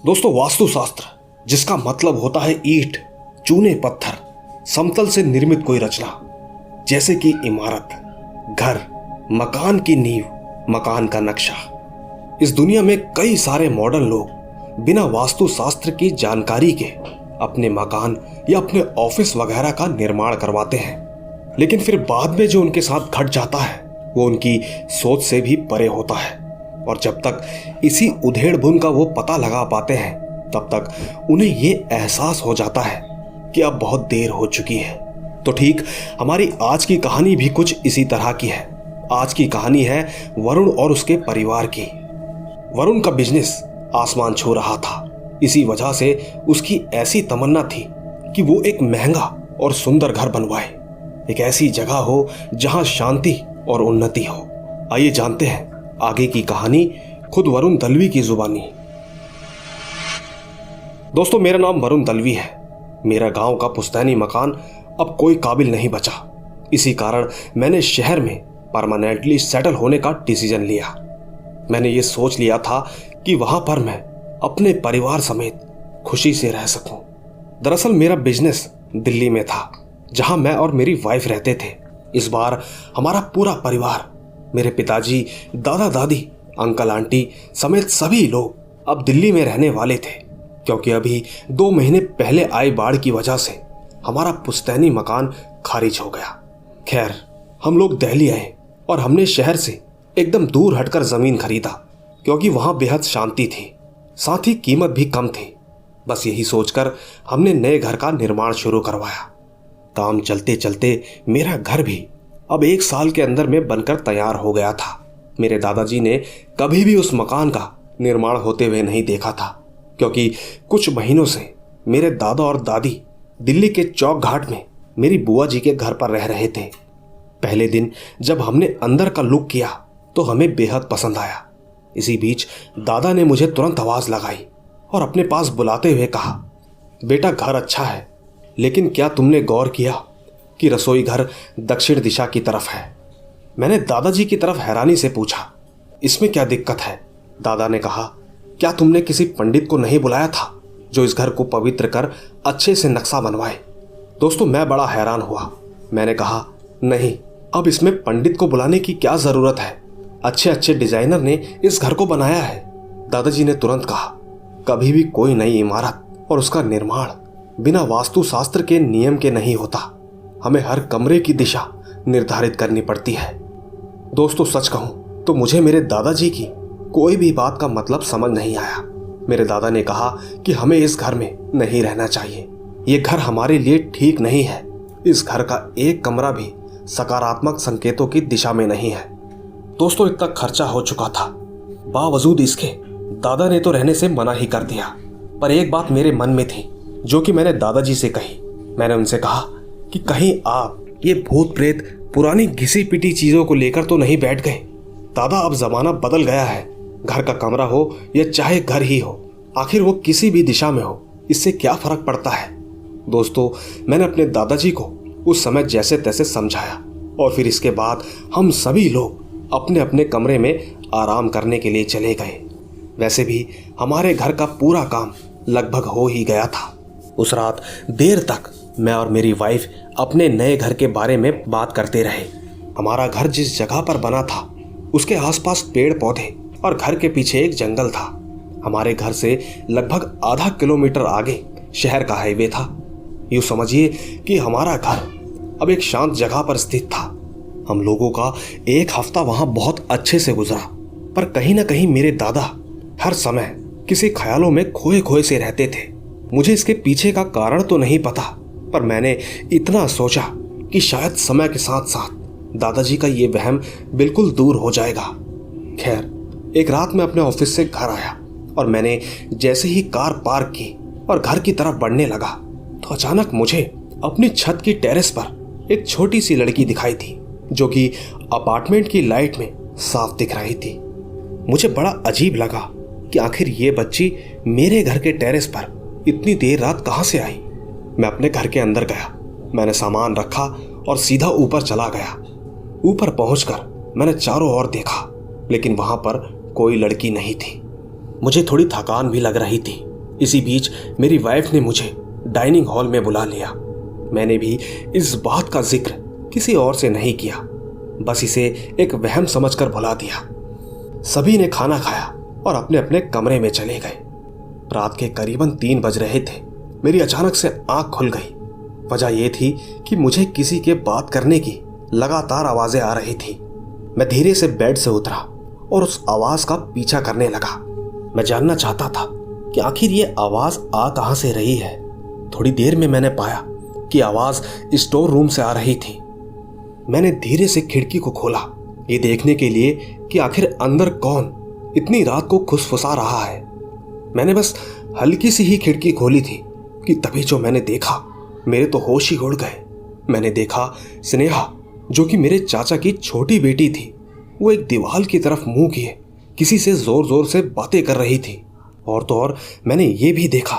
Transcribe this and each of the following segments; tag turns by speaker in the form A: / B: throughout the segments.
A: दोस्तों, वास्तुशास्त्र जिसका मतलब होता है ईंट, चूने, पत्थर, समतल से निर्मित कोई रचना, जैसे कि इमारत, घर, मकान की नींव, मकान का नक्शा। इस दुनिया में कई सारे मॉडर्न लोग बिना वास्तुशास्त्र की जानकारी के अपने मकान या अपने ऑफिस वगैरह का निर्माण करवाते हैं, लेकिन फिर बाद में जो उनके साथ घट जाता है वो उनकी सोच से भी परे होता है। और जब तक इसी उधेड़-बुन का वो पता लगा पाते हैं, तब तक उन्हें ये एहसास हो जाता है कि अब बहुत देर हो चुकी है। तो ठीक हमारी आज की कहानी भी कुछ इसी तरह की है। आज की कहानी है वरुण और उसके परिवार की। वरुण का बिजनेस आसमान छू रहा था। इसी वजह से उसकी ऐसी तमन्ना थी कि वो एक महंगा और सुंदर घर बनवाए, एक ऐसी जगह हो जहां शांति और उन्नति हो। आइए जानते हैं आगे की कहानी खुद वरुण दलवी की जुबानी। दोस्तों, मेरा नाम वरुण दलवी है। मेरा गांव का पुश्तैनी मकान अब कोई काबिल नहीं बचा। इसी कारण मैंने शहर में परमानेंटली सेटल होने का डिसीजन लिया। मैंने ये सोच लिया था कि वहां पर मैं अपने परिवार समेत खुशी से रह सकूं। दरअसल मेरा बिजनेस दिल्ली में था, जहां मैं और मेरी वाइफ रहते थे। इस बार हमारा पूरा परिवार, मेरे पिताजी, दादा दादी, अंकल आंटी समेत सभी लोग अब दिल्ली में रहने वाले थे, क्योंकि अभी 2 महीने पहले आई बाढ़ की वजह से हमारा पुश्तैनी मकान खारिज हो गया। खैर, हम लोग दिल्ली आए और हमने शहर से एकदम दूर हटकर जमीन खरीदा, क्योंकि वहां बेहद शांति थी, साथ ही कीमत भी कम थी। बस यही सोचकर हमने नए घर का निर्माण शुरू करवाया। काम चलते चलते मेरा घर भी अब 1 साल के अंदर में बनकर तैयार हो गया था। मेरे दादाजी ने कभी भी उस मकान का निर्माण होते हुए नहीं देखा था, क्योंकि कुछ महीनों से मेरे दादा और दादी दिल्ली के चौक घाट में मेरी बुआ जी के घर पर रह रहे थे। पहले दिन जब हमने अंदर का लुक किया तो हमें बेहद पसंद आया। इसी बीच दादा ने मुझे तुरंत आवाज लगाई और अपने पास बुलाते हुए कहा, बेटा, घर अच्छा है, लेकिन क्या तुमने गौर किया कि रसोई घर दक्षिण दिशा की तरफ है? मैंने दादाजी की तरफ हैरानी से पूछा, इसमें क्या दिक्कत है? दादा ने कहा, क्या तुमने किसी पंडित को नहीं बुलाया था जो इस घर को पवित्र कर अच्छे से नक्शा बनवाए? दोस्तों, मैं बड़ा हैरान हुआ। मैंने कहा, नहीं, अब इसमें पंडित को बुलाने की क्या जरूरत है? अच्छे अच्छे डिजाइनर ने इस घर को बनाया है। दादाजी ने तुरंत कहा, कभी भी कोई नई इमारत और उसका निर्माण बिना वास्तुशास्त्र के नियम के नहीं होता। हमें हर कमरे की दिशा निर्धारित करनी पड़ती है। दोस्तों, सच कहूं तो मुझे मेरे दादाजी की कोई भी बात का मतलब समझ नहीं आया। मेरे दादा ने कहा कि हमें इस घर में नहीं रहना चाहिए। ये घर हमारे लिए ठीक नहीं है। इस घर का एक कमरा भी सकारात्मक संकेतों की दिशा में नहीं है। दोस्तों, इतना खर्चा हो चुका था, बावजूद इसके दादा ने तो रहने से मना ही कर दिया। पर एक बात मेरे मन में थी, जो कि मैंने दादाजी से कही। मैंने उनसे कहा कि कहीं आप ये भूत प्रेत पुरानी घिसी पिटी चीजों को लेकर तो नहीं बैठ गए? दादा, अब जमाना बदल गया है। घर का कमरा हो या चाहे घर ही हो, आखिर वो किसी भी दिशा में हो, इससे क्या फर्क पड़ता है? दोस्तों, मैंने अपने दादाजी को उस समय जैसे तैसे समझाया और फिर इसके बाद हम सभी लोग अपने अपने कमरे में आराम करने के लिए चले गए। वैसे भी हमारे घर का पूरा काम लगभग हो ही गया था। उस रात देर तक मैं और मेरी वाइफ अपने नए घर के बारे में बात करते रहे। हमारा घर जिस जगह पर बना था उसके आसपास पेड़ पौधे और घर के पीछे एक जंगल था। हमारे घर से लगभग आधा किलोमीटर आगे शहर का हाईवे था। यूं समझिए कि हमारा घर अब एक शांत जगह पर स्थित था। हम लोगों का 1 हफ्ता वहां बहुत अच्छे से गुजरा, पर कहीं ना कहीं मेरे दादा हर समय किसी ख्यालों में खोए खोए से रहते थे। मुझे इसके पीछे का कारण तो नहीं पता, पर मैंने इतना सोचा कि शायद समय के साथ साथ दादाजी का ये वहम बिल्कुल दूर हो जाएगा। खैर, एक रात मैं अपने ऑफिस से घर आया और मैंने जैसे ही कार पार्क की और घर की तरफ बढ़ने लगा तो अचानक मुझे अपनी छत की टेरेस पर एक छोटी सी लड़की दिखाई थी, जो कि अपार्टमेंट की लाइट में साफ दिख रही थी। मुझे बड़ा अजीब लगा कि आखिर ये बच्ची मेरे घर के टेरेस पर इतनी देर रात कहां से आई। मैं अपने घर के अंदर गया, मैंने सामान रखा और सीधा ऊपर चला गया। ऊपर पहुंचकर मैंने चारों ओर देखा, लेकिन वहां पर कोई लड़की नहीं थी। मुझे थोड़ी थकान भी लग रही थी, इसी बीच मेरी वाइफ ने मुझे डाइनिंग हॉल में बुला लिया। मैंने भी इस बात का जिक्र किसी और से नहीं किया, बस इसे एक वहम समझकर भुला दिया। सभी ने खाना खाया और अपने अपने कमरे में चले गए। रात के करीबन 3 बज रहे थे। मेरी अचानक से आंख खुल गई। वजह यह थी कि मुझे किसी के बात करने की लगातार आवाजें आ रही थी। मैं धीरे से बेड से उतरा और उस आवाज का पीछा करने लगा। मैं जानना चाहता था कि आखिर ये आवाज आ कहां से रही है। थोड़ी देर में मैंने पाया कि आवाज स्टोर रूम से आ रही थी। मैंने धीरे से खिड़की को खोला, ये देखने के लिए कि आखिर अंदर कौन इतनी रात को खुसफुसा रहा है। मैंने बस हल्की सी ही खिड़की खोली थी कि तभी जो मैंने देखा, मेरे तो होश ही उड़ गए। मैंने देखा स्नेहा, जो कि मेरे चाचा की छोटी बेटी थी, वो एक दीवार की तरफ मुंह किए किसी से जोर जोर से बातें कर रही थी। और तो और मैंने ये भी देखा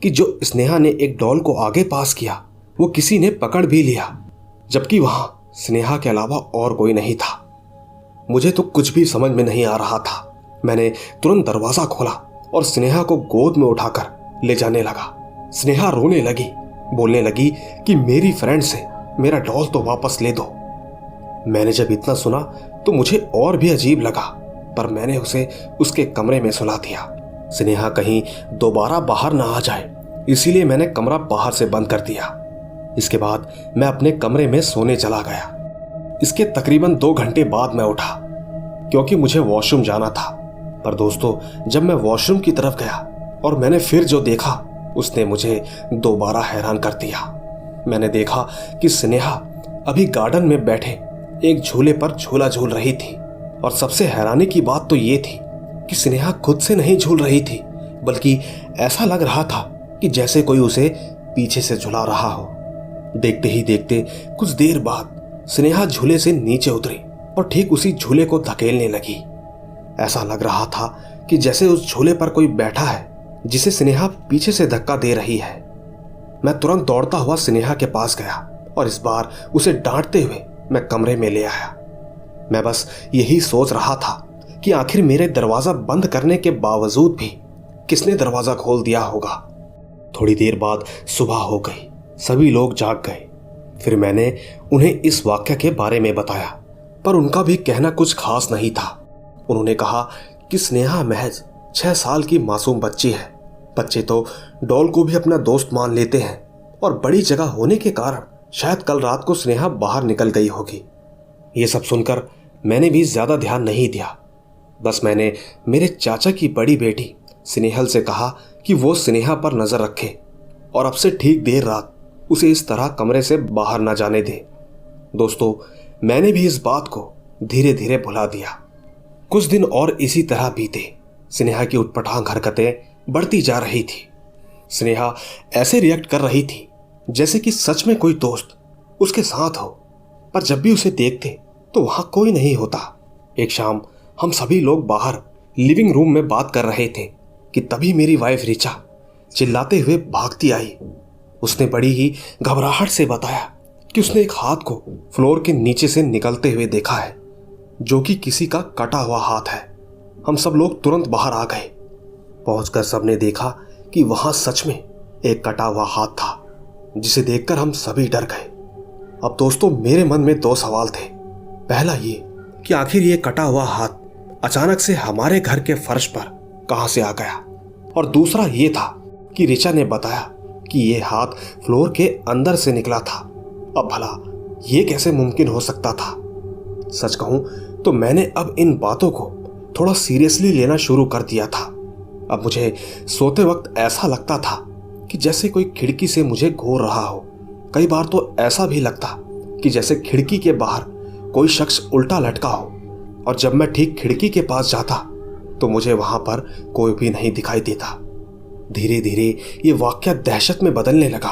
A: कि जो स्नेहा ने एक डॉल को आगे पास किया, वो किसी ने पकड़ भी लिया, जबकि वहां स्नेहा के अलावा और कोई नहीं था। मुझे तो कुछ भी समझ में नहीं आ रहा था। मैंने तुरंत दरवाजा खोला और स्नेहा को गोद में उठाकर ले जाने लगा। स्नेहा रोने लगी, बोलने लगी कि मेरी फ्रेंड से मेरा डॉल तो वापस ले दो। मैंने जब इतना सुना तो मुझे और भी अजीब लगा, पर मैंने उसे उसके कमरे में सुला दिया। स्नेहा कहीं दोबारा बाहर ना आ जाए, इसीलिए मैंने कमरा बाहर से बंद कर दिया। इसके बाद मैं अपने कमरे में सोने चला गया। इसके तकरीबन 2 घंटे बाद मैं उठा, क्योंकि मुझे वॉशरूम जाना था। पर दोस्तों, जब मैं वॉशरूम की तरफ गया और मैंने फिर जो देखा, उसने मुझे दोबारा हैरान कर दिया। मैंने देखा कि स्नेहा अभी गार्डन में बैठे एक झूले पर झूला झूल रही थी। और सबसे हैरानी की बात तो ये थी कि स्नेहा खुद से नहीं झूल रही थी, बल्कि ऐसा लग रहा था कि जैसे कोई उसे पीछे से झुला रहा हो। देखते ही देखते कुछ देर बाद स्नेहा झूले से नीचे उतरी और ठीक उसी झूले को धकेलने लगी। ऐसा लग रहा था कि जैसे उस झूले पर कोई बैठा है जिसे स्नेहा पीछे से धक्का दे रही है। मैं तुरंत दौड़ता हुआ स्नेहा के पास गया और इस बार उसे डांटते हुए मैं कमरे में ले आया। मैं बस यही सोच रहा था कि आखिर मेरे दरवाजा बंद करने के बावजूद भी किसने दरवाजा खोल दिया होगा। थोड़ी देर बाद सुबह हो गई, सभी लोग जाग गए। फिर मैंने उन्हें इस वाक्य के बारे में बताया, पर उनका भी कहना कुछ खास नहीं था। उन्होंने कहा कि स्नेहा महज 6 साल की मासूम बच्ची है। बच्चे तो डॉल को भी अपना दोस्त मान लेते हैं और बड़ी जगह होने के कारण शायद कल रात को स्नेहा बाहर निकल गई होगी। ये सब सुनकर मैंने भी ज्यादा ध्यान नहीं दिया। बस मैंने मेरे चाचा की बड़ी बेटी स्नेहल से कहा कि वो स्नेहा पर नजर रखे और अब से ठीक देर रात उसे इस तरह कमरे से बाहर ना जाने दे। दोस्तों, मैंने भी इस बात को धीरे धीरे भुला दिया। कुछ दिन और इसी तरह बीते। स्नेहा की उटपटांग हरकतें बढ़ती जा रही थी। स्नेहा ऐसे रिएक्ट कर रही थी जैसे कि सच में कोई दोस्त उसके साथ हो, पर जब भी उसे देखते तो वहां कोई नहीं होता। एक शाम हम सभी लोग बाहर लिविंग रूम में बात कर रहे थे कि तभी मेरी वाइफ रिचा चिल्लाते हुए भागती आई। उसने बड़ी ही घबराहट से बताया कि उसने एक हाथ को फ्लोर के नीचे से निकलते हुए देखा है, जो कि किसी का कटा हुआ हाथ है। हम सब लोग तुरंत बाहर आ गए। पहुंचकर सबने देखा कि वहां सच में एक कटा हुआ हाथ था, जिसे देखकर हम सभी डर गए। अब दोस्तों, मेरे मन में 2 सवाल थे। पहला ये कि आखिर ये कटा हुआ हाथ अचानक से हमारे घर के फर्श पर कहां से आ गया, और दूसरा ये था कि रिचा ने बताया कि ये हाथ फ्लोर के अंदर से निकला था। अब भला ये कैसे मुमकिन हो सकता था? सच कहूं तो मैंने अब इन बातों को थोड़ा सीरियसली लेना शुरू कर दिया था। अब मुझे सोते वक्त ऐसा लगता था कि जैसे कोई खिड़की से मुझे घूर रहा हो। कई बार तो ऐसा भी लगता कि जैसे खिड़की के बाहर कोई शख्स उल्टा लटका हो, और जब मैं ठीक खिड़की के पास जाता तो मुझे वहां पर कोई भी नहीं दिखाई देता। धीरे धीरे ये वाकया दहशत में बदलने लगा।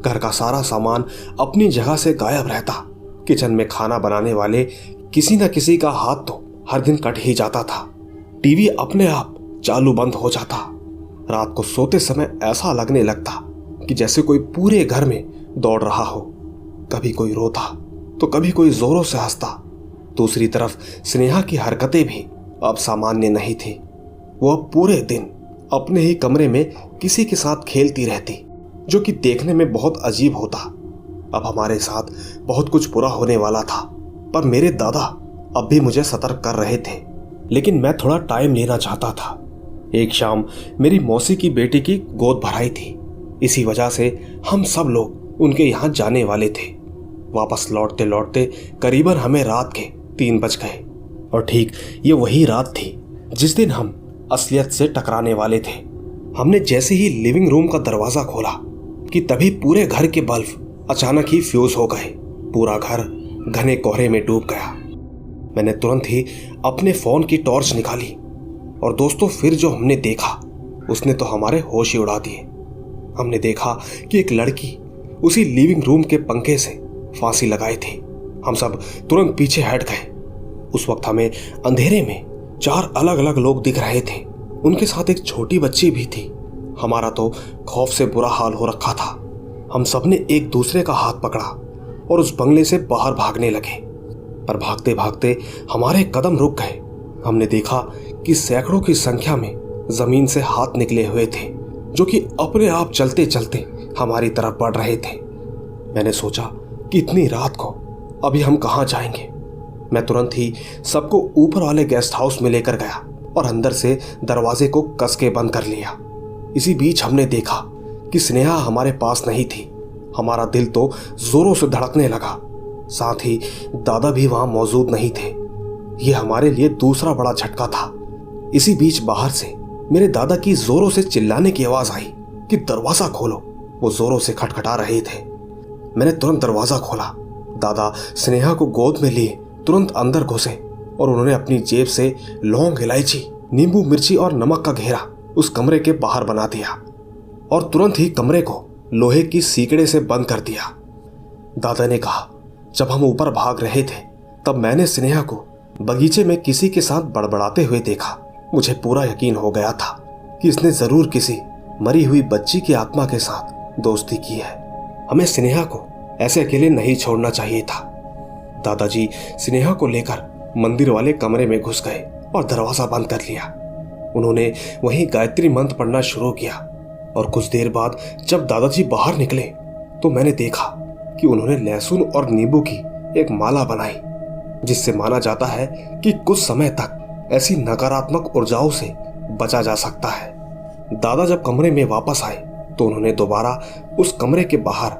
A: घर का सारा सामान अपनी जगह से गायब रहता। किचन में खाना बनाने वाले किसी न किसी का हाथ तो हर दिन कट ही जाता था। टीवी अपने आप चालू बंद हो जाता। रात को सोते समय ऐसा लगने लगता कि जैसे कोई पूरे घर में दौड़ रहा हो। कभी कोई रोता तो कभी कोई जोरों से हंसता। दूसरी तरफ स्नेहा की हरकतें भी अब सामान्य नहीं थी। वो अब पूरे दिन अपने ही कमरे में किसी के साथ खेलती रहती, जो कि देखने में बहुत अजीब होता। अब हमारे साथ बहुत कुछ बुरा होने वाला था, पर मेरे दादा अब भी मुझे सतर्क कर रहे थे, लेकिन मैं थोड़ा टाइम लेना चाहता था। एक शाम मेरी मौसी की बेटी की गोद भराई थी, इसी वजह से हम सब लोग उनके यहाँ जाने वाले थे। वापस लौटते लौटते करीबन हमें रात के 3 बज गए, और ठीक ये वही रात थी जिस दिन हम असलियत से टकराने वाले थे। हमने जैसे ही लिविंग रूम का दरवाजा खोला कि तभी पूरे घर के बल्ब अचानक ही फ्यूज हो गए। पूरा घर घने कोहरे में डूब गया। मैंने तुरंत ही अपने फोन की टॉर्च निकाली, और दोस्तों फिर जो हमने देखा उसने तो हमारे होश ही उड़ा दिए। हमने देखा कि एक लड़की उसी लिविंग रूम के पंखे से फांसी लगाई थी। हम सब तुरंत पीछे हट गए। उस वक्त हमें अंधेरे में 4 अलग अलग लोग दिख रहे थे, उनके साथ एक छोटी बच्ची भी थी। हमारा तो खौफ से बुरा हाल हो रखा था। हम सब ने एक दूसरे का हाथ पकड़ा और उस बंगले से बाहर भागने लगे, पर भागते भागते हमारे कदम रुक गए। हमने देखा कि सैकड़ों की संख्या में जमीन से हाथ निकले हुए थे, जो कि अपने आप चलते चलते हमारी तरफ बढ़ रहे थे। मैंने सोचा कि इतनी रात को अभी हम कहाँ जाएंगे। मैं तुरंत ही सबको ऊपर वाले गेस्ट हाउस में लेकर गया और अंदर से दरवाजे को कस के बंद कर लिया। इसी बीच हमने देखा कि स्नेहा हमारे पास नहीं थी। हमारा दिल तो जोरों से धड़कने लगा। साथ ही दादा भी वहां मौजूद नहीं थे। यह हमारे लिए दूसरा बड़ा झटका था। इसी बीच बाहर से मेरे दादा की जोरों से चिल्लाने की आवाज आई कि दरवाजा खोलो। वो जोरों से खटखटा रहे थे। मैंने तुरंत दरवाजा खोला। दादा स्नेहा को गोद में लिए तुरंत अंदर घुसे और उन्होंने अपनी जेब से लौंग, इलायची, नींबू, मिर्ची और नमक का घेरा उस कमरे के बाहर बना दिया और तुरंत ही कमरे को लोहे की सीकड़े से बंद कर दिया। दादा ने कहा, जब हम ऊपर भाग रहे थे तब मैंने स्नेहा को बगीचे में किसी के साथ बड़बड़ाते हुए देखा। मुझे पूरा यकीन हो गया था कि इसने जरूर किसी मरी हुई बच्ची की आत्मा के साथ दोस्ती की है। हमें स्नेहा को ऐसे अकेले नहीं छोड़ना चाहिए था। दादाजी स्नेहा को लेकर मंदिर वाले कमरे में घुस गए और दरवाजा बंद कर लिया। उन्होंने वहीं गायत्री मंत्र पढ़ना शुरू किया और कुछ देर बाद जब दादाजी बाहर निकले तो मैंने देखा कि उन्होंने लहसुन और नींबू की एक माला बनाई, जिससे माना जाता है कि कुछ समय तक ऐसी नकारात्मक ऊर्जाओं से बचा जा सकता है। दादा जब कमरे में वापस आए तो उन्होंने दोबारा उस कमरे के बाहर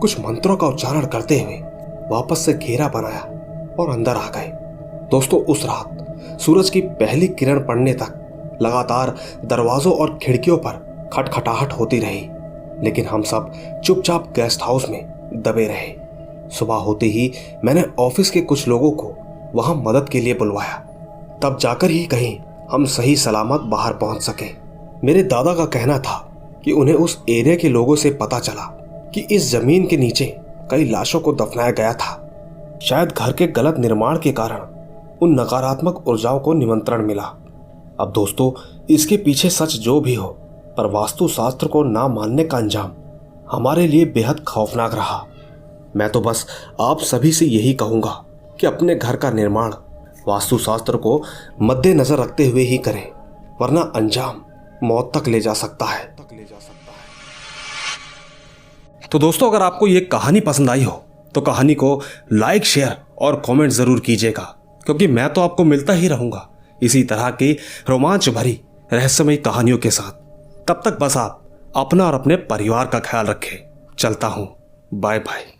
A: कुछ मंत्रों का उच्चारण करते हुए वापस से घेरा बनाया और अंदर आ गए। दोस्तों, उस रात सूरज की पहली किरण पड़ने तक लगातार दरवाजों और खिड़कियों पर खटखटाहट होती रही, लेकिन हम सब चुपचाप गेस्ट हाउस में दबे रहे। सुबह होते ही मैंने ऑफिस के कुछ लोगों को वहां मदद के लिए बुलवाया, तब जाकर ही कहीं हम सही सलामत बाहर पहुंच सके। मेरे दादा का कहना था कि उन्हें उस एरिया के लोगों से पता चला कि इस जमीन के नीचे कई लाशों को दफनाया गया था। शायद घर के गलत निर्माण के कारण उन नकारात्मक ऊर्जाओं को निमंत्रण मिला। अब दोस्तों, इसके पीछे सच जो भी हो, पर वास्तुशास्त्र को ना मानने का अंजाम हमारे लिए बेहद खौफनाक रहा। मैं तो बस आप सभी से यही कहूंगा कि अपने घर का निर्माण वास्तुशास्त्र को मद्देनजर रखते हुए ही करें, वरना अंजाम मौत तक ले जा सकता है। तो दोस्तों, अगर आपको ये कहानी पसंद आई हो तो कहानी को लाइक, शेयर और कमेंट जरूर कीजिएगा, क्योंकि मैं तो आपको मिलता ही रहूंगा इसी तरह की रोमांच भरी रहस्यमयी कहानियों के साथ। तब तक बस आप अपना और अपने परिवार का ख्याल रखें। चलता हूं, बाय बाय।